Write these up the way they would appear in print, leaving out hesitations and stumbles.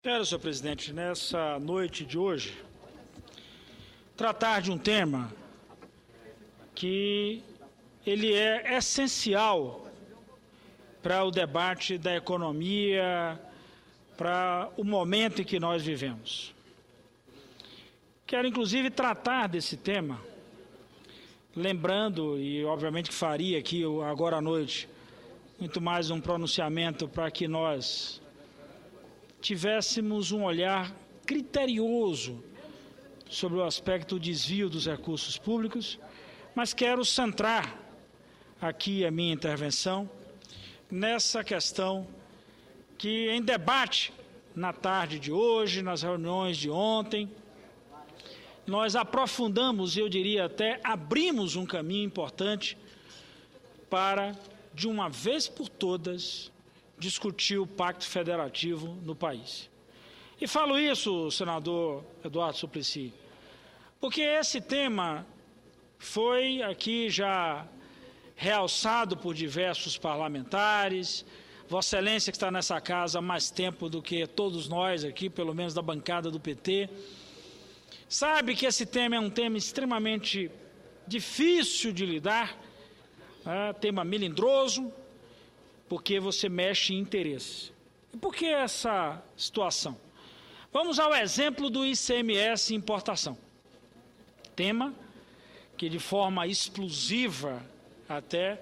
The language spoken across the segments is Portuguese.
Quero, senhor presidente, nessa noite de hoje, tratar de um tema que ele é essencial para o debate da economia, para o momento em que nós vivemos. Quero, inclusive, tratar desse tema, lembrando, e obviamente que faria aqui agora à noite, muito mais um pronunciamento para que nós tivéssemos um olhar criterioso sobre o aspecto do desvio dos recursos públicos, mas quero centrar aqui a minha intervenção nessa questão que, em debate na tarde de hoje, nas reuniões de ontem, nós aprofundamos, eu diria até abrimos um caminho importante para, de uma vez por todas, discutir o Pacto Federativo no país. E falo isso, senador Eduardo Suplicy, porque esse tema foi aqui já realçado por diversos parlamentares. Vossa Excelência, que está nessa casa há mais tempo do que todos nós aqui, pelo menos da bancada do PT, sabe que esse tema é um tema extremamente difícil de lidar, tema melindroso, porque você mexe em interesses. E por que essa situação? Vamos ao exemplo do ICMS importação. Tema que de forma explosiva até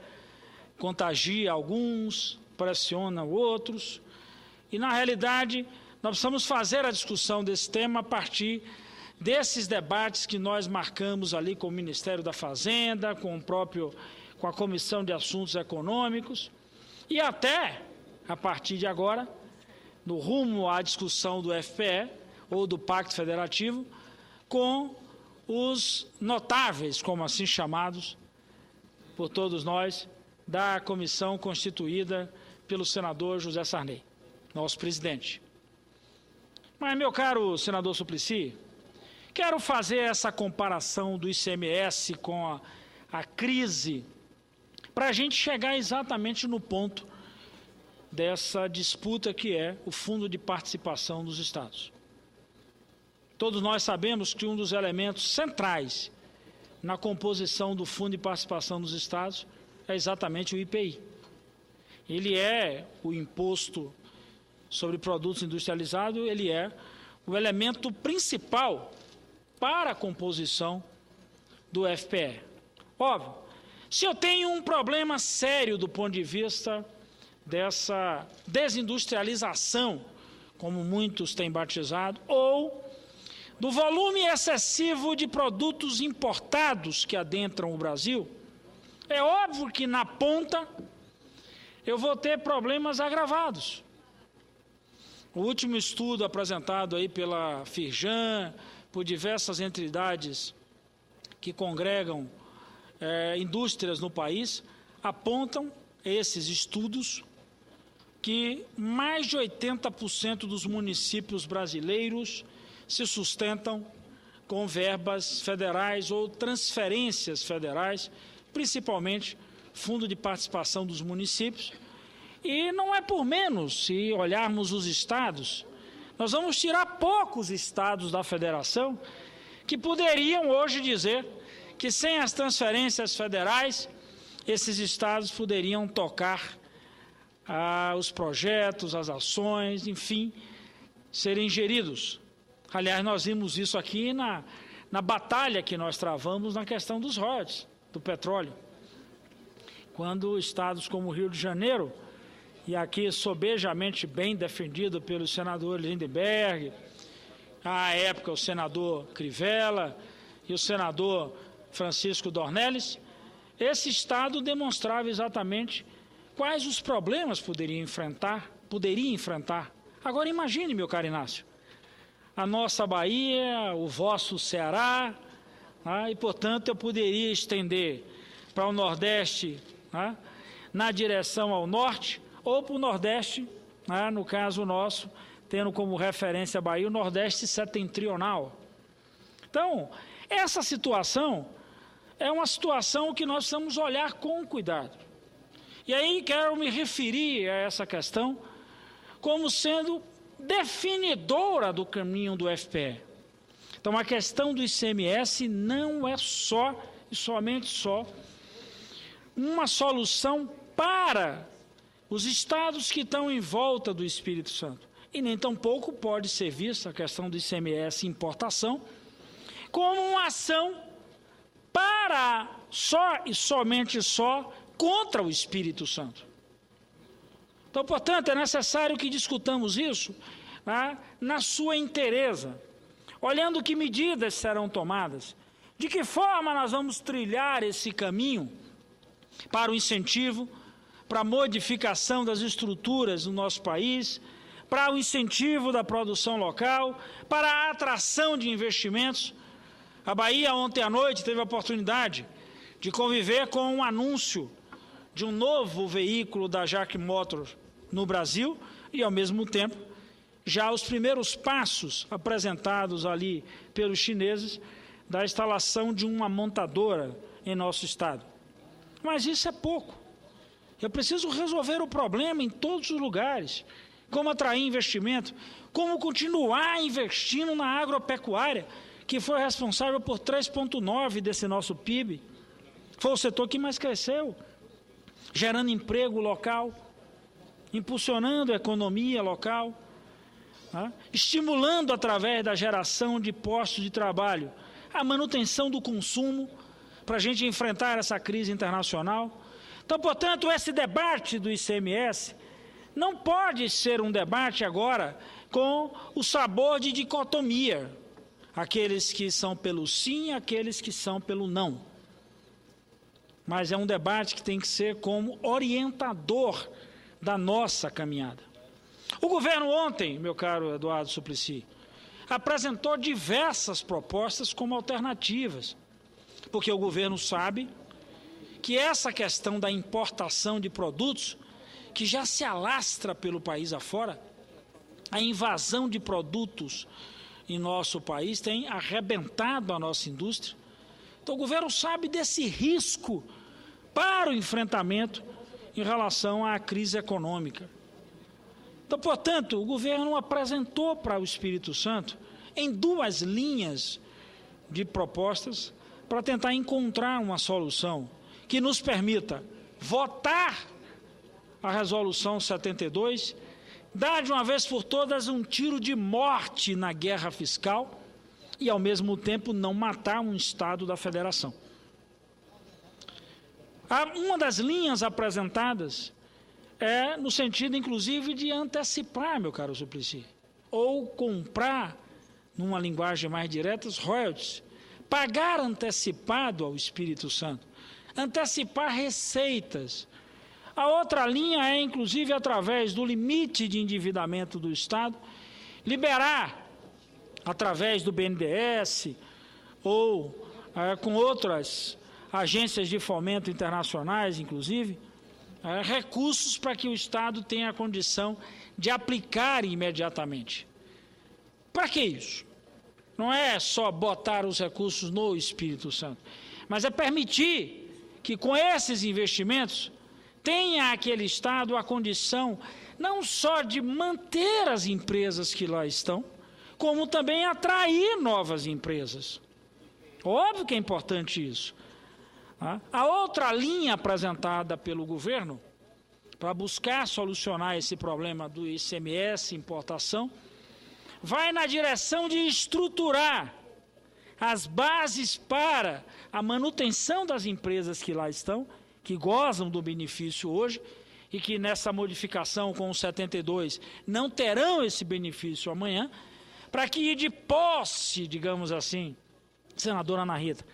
contagia alguns, pressiona outros, e na realidade nós precisamos fazer a discussão desse tema a partir desses debates que nós marcamos ali com o Ministério da Fazenda, com a Comissão de Assuntos Econômicos, e até, a partir de agora, no rumo à discussão do FPE, ou do Pacto Federativo, com os notáveis, como assim chamados por todos nós, da comissão constituída pelo senador José Sarney, nosso presidente. Mas, meu caro senador Suplicy, quero fazer essa comparação do ICMS com a crise, para a gente chegar exatamente no ponto dessa disputa que é o Fundo de Participação dos Estados. Todos nós sabemos que um dos elementos centrais na composição do Fundo de Participação dos Estados é exatamente o IPI. Ele é o imposto sobre produtos industrializados, ele é o elemento principal para a composição do FPE. Óbvio, se eu tenho um problema sério do ponto de vista dessa desindustrialização, como muitos têm batizado, ou do volume excessivo de produtos importados que adentram o Brasil, é óbvio que na ponta eu vou ter problemas agravados. O último estudo apresentado aí pela Firjan, por diversas entidades que congregam indústrias no país, apontam esses estudos que mais de 80% dos municípios brasileiros se sustentam com verbas federais ou transferências federais, principalmente Fundo de Participação dos Municípios. E não é por menos, se olharmos os estados, nós vamos tirar poucos estados da federação que poderiam hoje dizer que sem as transferências federais, esses estados poderiam tocar os projetos, as ações, enfim, serem geridos. Aliás, nós vimos isso aqui na batalha que nós travamos na questão dos royalties, do petróleo. Quando estados como o Rio de Janeiro, e aqui sobejamente bem defendido pelo senador Lindenberg, à época o senador Crivella e o senador Francisco Dornelles, esse estado demonstrava exatamente quais os problemas poderia enfrentar. Agora imagine, meu caro Inácio, a nossa Bahia, o vosso Ceará, e portanto eu poderia estender para o Nordeste, na direção ao Norte, ou para o Nordeste, no caso nosso, tendo como referência a Bahia, o Nordeste setentrional. Então, essa situação é uma situação que nós precisamos olhar com cuidado. E aí quero me referir a essa questão como sendo definidora do caminho do FPE. Então, a questão do ICMS não é só e somente só uma solução para os estados que estão em volta do Espírito Santo. E nem tampouco pode ser vista a questão do ICMS importação como uma ação para só e somente só contra o Espírito Santo. Então, portanto, é necessário que discutamos isso na sua inteireza, olhando que medidas serão tomadas, de que forma nós vamos trilhar esse caminho para o incentivo, para a modificação das estruturas no nosso país, para o incentivo da produção local, para a atração de investimentos. A Bahia, ontem à noite, teve a oportunidade de conviver com um anúncio de um novo veículo da JAC Motors no Brasil e, ao mesmo tempo, já os primeiros passos apresentados ali pelos chineses da instalação de uma montadora em nosso estado. Mas isso é pouco. Eu preciso resolver o problema em todos os lugares. Como atrair investimento, como continuar investindo na agropecuária, que foi responsável por 3,9% desse nosso PIB. Foi o setor que mais cresceu, gerando emprego local, impulsionando a economia local, estimulando através da geração de postos de trabalho a manutenção do consumo para a gente enfrentar essa crise internacional. Então, portanto, esse debate do ICMS não pode ser um debate agora com o sabor de dicotomia, aqueles que são pelo sim, aqueles que são pelo não. Mas é um debate que tem que ser como orientador da nossa caminhada. O governo ontem, meu caro Eduardo Suplicy, apresentou diversas propostas como alternativas, porque o governo sabe que essa questão da importação de produtos, que já se alastra pelo país afora, a invasão de produtos em nosso país tem arrebentado a nossa indústria. Então o governo sabe desse risco para o enfrentamento em relação à crise econômica. Então, portanto, o governo apresentou para o Espírito Santo em 2 linhas de propostas para tentar encontrar uma solução que nos permita votar a Resolução 72, dar de uma vez por todas um tiro de morte na guerra fiscal e, ao mesmo tempo, não matar um Estado da Federação. Uma das linhas apresentadas é no sentido, inclusive, de antecipar, meu caro Suplicy, ou comprar, numa linguagem mais direta, os royalties, pagar antecipado ao Espírito Santo, antecipar receitas. A outra linha é, inclusive, através do limite de endividamento do Estado, liberar, através do BNDES ou com outras agências de fomento internacionais, inclusive, recursos para que o Estado tenha a condição de aplicar imediatamente. Para que isso? Não é só botar os recursos no Espírito Santo, mas é permitir que com esses investimentos tenha aquele Estado a condição não só de manter as empresas que lá estão, como também atrair novas empresas. Óbvio que é importante isso. A outra linha apresentada pelo governo para buscar solucionar esse problema do ICMS, importação, vai na direção de estruturar as bases para a manutenção das empresas que lá estão, que gozam do benefício hoje e que nessa modificação com o 72 não terão esse benefício amanhã, para que de posse, digamos assim, senadora Ana Rita,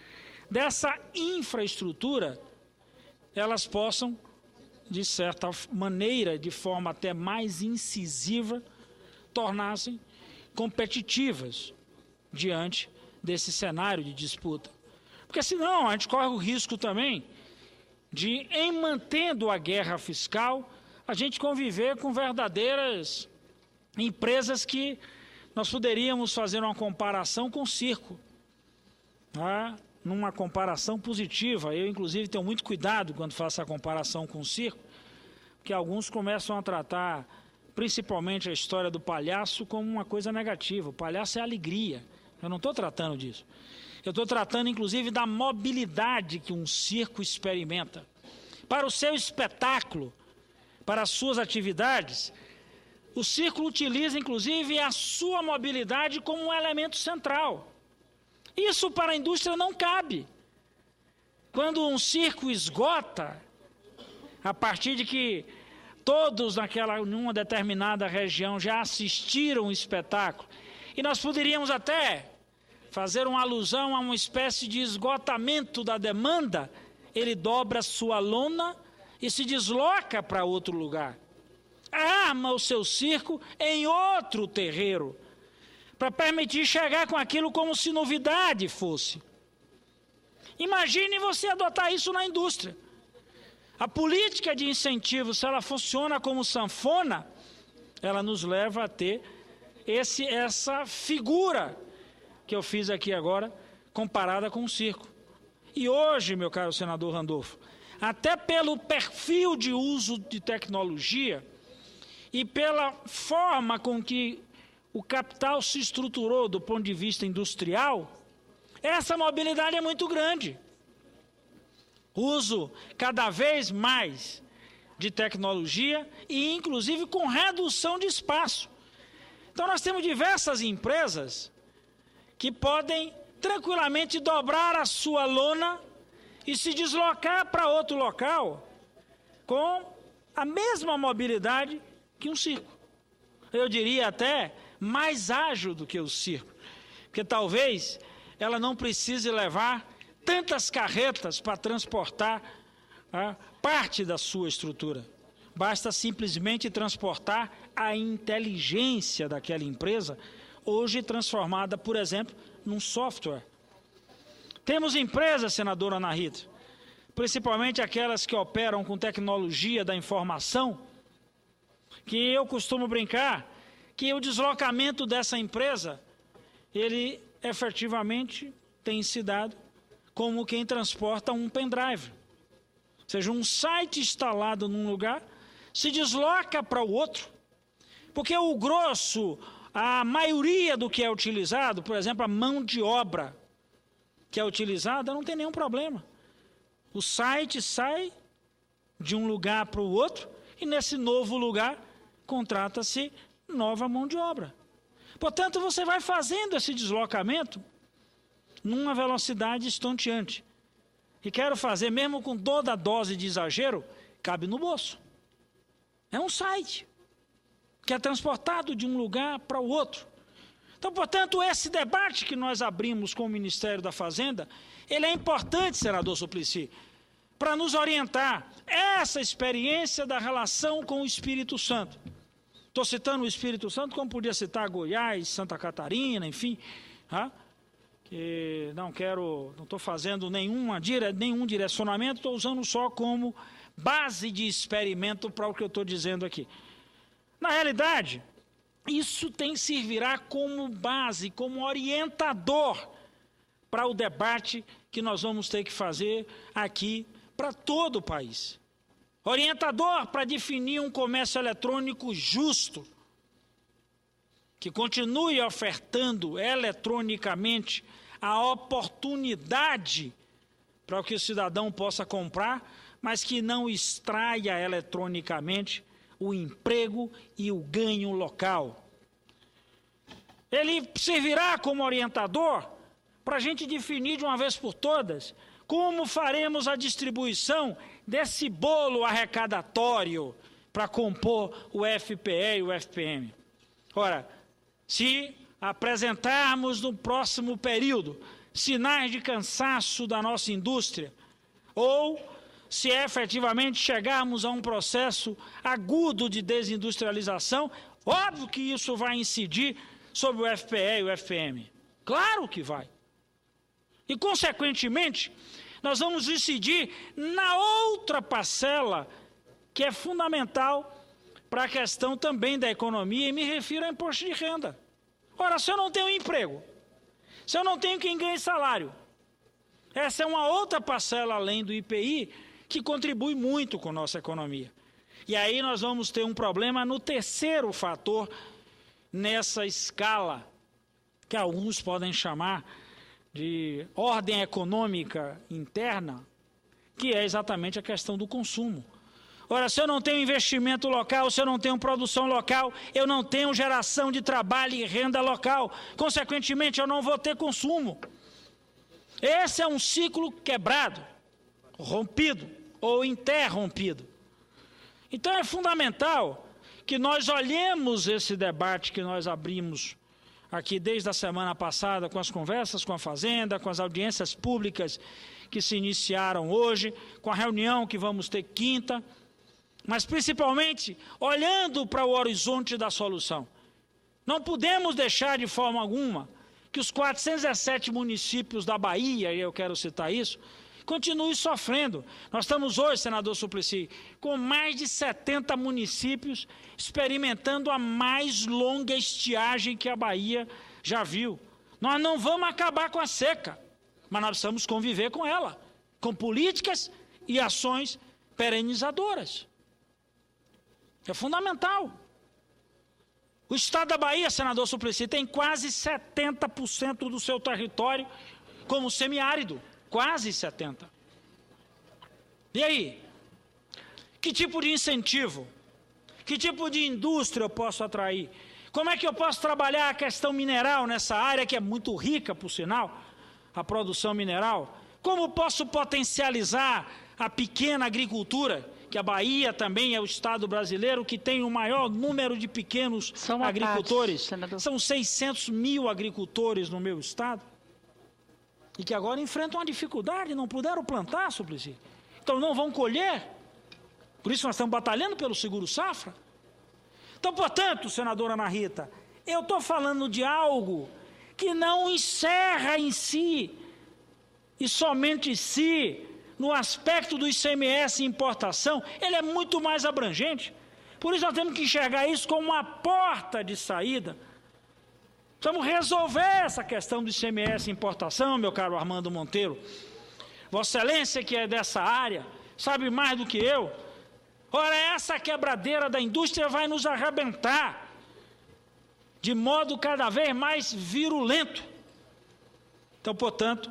dessa infraestrutura, elas possam, de certa maneira, de forma até mais incisiva, tornar-se competitivas diante desse cenário de disputa. Porque senão a gente corre o risco também de, em mantendo a guerra fiscal, a gente conviver com verdadeiras empresas que nós poderíamos fazer uma comparação com o circo, numa comparação positiva. Eu, inclusive, tenho muito cuidado quando faço a comparação com o circo, porque alguns começam a tratar principalmente a história do palhaço, como uma coisa negativa. O palhaço é alegria. Eu não estou tratando disso. Eu estou tratando, inclusive, da mobilidade que um circo experimenta. Para o seu espetáculo, para as suas atividades, o circo utiliza, inclusive, a sua mobilidade como um elemento central. Isso para a indústria não cabe. Quando um circo esgota, a partir de que todos numa determinada região já assistiram o espetáculo, e nós poderíamos até fazer uma alusão a uma espécie de esgotamento da demanda, ele dobra sua lona e se desloca para outro lugar. Arma o seu circo em outro terreiro, para permitir chegar com aquilo como se novidade fosse. Imagine você adotar isso na indústria. A política de incentivo, se ela funciona como sanfona, ela nos leva a ter essa figura que eu fiz aqui agora, comparada com o circo. E hoje, meu caro senador Randolfo, até pelo perfil de uso de tecnologia e pela forma com que o capital se estruturou do ponto de vista industrial, essa mobilidade é muito grande. Uso cada vez mais de tecnologia e, inclusive, com redução de espaço. Então, nós temos diversas empresas que podem tranquilamente dobrar a sua lona e se deslocar para outro local com a mesma mobilidade que um circo. Eu diria até mais ágil do que o circo, porque talvez ela não precise levar tantas carretas para transportar parte da sua estrutura. Basta simplesmente transportar a inteligência daquela empresa, hoje transformada, por exemplo, num software. Temos empresas, senadora Ana Rita, principalmente aquelas que operam com tecnologia da informação, que eu costumo brincar que o deslocamento dessa empresa, ele efetivamente tem se dado como quem transporta um pendrive. Ou seja, um site instalado num lugar se desloca para o outro, porque o grosso, a maioria do que é utilizado, por exemplo, a mão de obra que é utilizada, não tem nenhum problema. O site sai de um lugar para o outro e nesse novo lugar contrata-se nova mão de obra. Portanto, você vai fazendo esse deslocamento numa velocidade estonteante. E quero fazer, mesmo com toda a dose de exagero, cabe no bolso. É um site que é transportado de um lugar para o outro. Então, portanto, esse debate que nós abrimos com o Ministério da Fazenda, ele é importante, senador Suplicy, para nos orientar essa experiência da relação com o Espírito Santo. Estou citando o Espírito Santo, como podia citar Goiás, Santa Catarina, enfim, que não estou fazendo nenhum direcionamento, estou usando só como base de experimento para o que eu estou dizendo aqui. Na realidade, isso servirá como base, como orientador para o debate que nós vamos ter que fazer aqui para todo o país. Orientador para definir um comércio eletrônico justo, que continue ofertando eletronicamente a oportunidade para que o cidadão possa comprar, mas que não extraia eletronicamente o emprego e o ganho local. Ele servirá como orientador para a gente definir de uma vez por todas como faremos a distribuição desse bolo arrecadatório para compor o FPE e o FPM. Ora, se apresentarmos no próximo período sinais de cansaço da nossa indústria, ou se efetivamente chegarmos a um processo agudo de desindustrialização, óbvio que isso vai incidir sobre o FPE e o FPM. Claro que vai. E, consequentemente, nós vamos incidir na outra parcela que é fundamental para a questão também da economia, e me refiro ao imposto de renda. Ora, se eu não tenho emprego, se eu não tenho quem ganhe salário, essa é uma outra parcela além do IPI que contribui muito com a nossa economia. E aí nós vamos ter um problema no terceiro fator, nessa escala, que alguns podem chamar de ordem econômica interna, que é exatamente a questão do consumo. Ora, se eu não tenho investimento local, se eu não tenho produção local, eu não tenho geração de trabalho e renda local. Consequentemente, eu não vou ter consumo. Esse é um ciclo quebrado, rompido ou interrompido. Então é fundamental que nós olhemos esse debate que nós abrimos aqui desde a semana passada, com as conversas com a Fazenda, com as audiências públicas que se iniciaram hoje, com a reunião que vamos ter quinta, mas principalmente olhando para o horizonte da solução. Não podemos deixar de forma alguma que os 417 municípios da Bahia, e eu quero citar isso, continuem sofrendo. Nós estamos hoje, senador Suplicy, com mais de 70 municípios experimentando a mais longa estiagem que a Bahia já viu. Nós não vamos acabar com a seca, mas nós precisamos conviver com ela, com políticas e ações perenizadoras. É fundamental. O estado da Bahia, senador Suplicy, tem quase 70% do seu território como semiárido. Quase 70%. E aí? Que tipo de incentivo? Que tipo de indústria eu posso atrair? Como é que eu posso trabalhar a questão mineral nessa área que é muito rica, por sinal, a produção mineral? Como posso potencializar a pequena agricultura? Que a Bahia também é o estado brasileiro que tem o maior número de pequenos agricultores. São 600 mil agricultores no meu estado. E que agora enfrentam uma dificuldade, não puderam plantar, Suplicy. Então não vão colher. Por isso nós estamos batalhando pelo seguro-safra. Então, portanto, senadora Ana Rita, eu estou falando de algo que não encerra em si, e somente em si, no aspecto do ICMS e importação, ele é muito mais abrangente. Por isso nós temos que enxergar isso como uma porta de saída. Precisamos resolver essa questão do ICMS e importação, meu caro Armando Monteiro. Vossa Excelência, que é dessa área, sabe mais do que eu. Ora, essa quebradeira da indústria vai nos arrebentar de modo cada vez mais virulento. Então, portanto,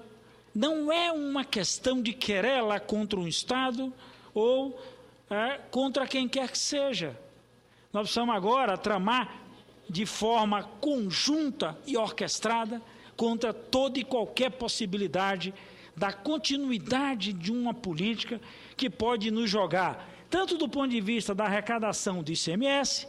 não é uma questão de querela contra um Estado ou contra quem quer que seja. Nós precisamos agora tramar de forma conjunta e orquestrada contra toda e qualquer possibilidade da continuidade de uma política que pode nos jogar, tanto do ponto de vista da arrecadação do ICMS,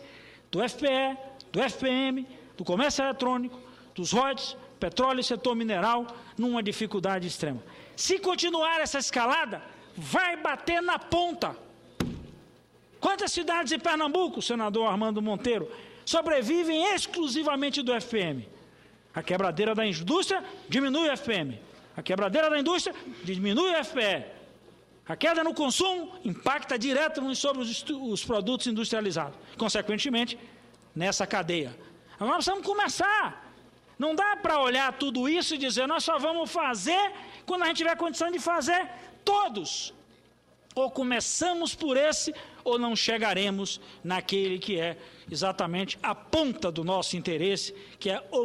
do FPE, do FPM, do comércio eletrônico, dos royalties, petróleo e setor mineral, numa dificuldade extrema. Se continuar essa escalada, vai bater na ponta. Quantas cidades em Pernambuco, senador Armando Monteiro, sobrevivem exclusivamente do FPM? A quebradeira da indústria diminui o FPM. A quebradeira da indústria diminui o FPE. A queda no consumo impacta direto sobre os produtos industrializados. Consequentemente, nessa cadeia. Agora nós precisamos começar. Não dá para olhar tudo isso e dizer, nós só vamos fazer quando a gente tiver condição de fazer todos. Ou começamos por esse, ou não chegaremos naquele que é exatamente a ponta do nosso interesse, que é o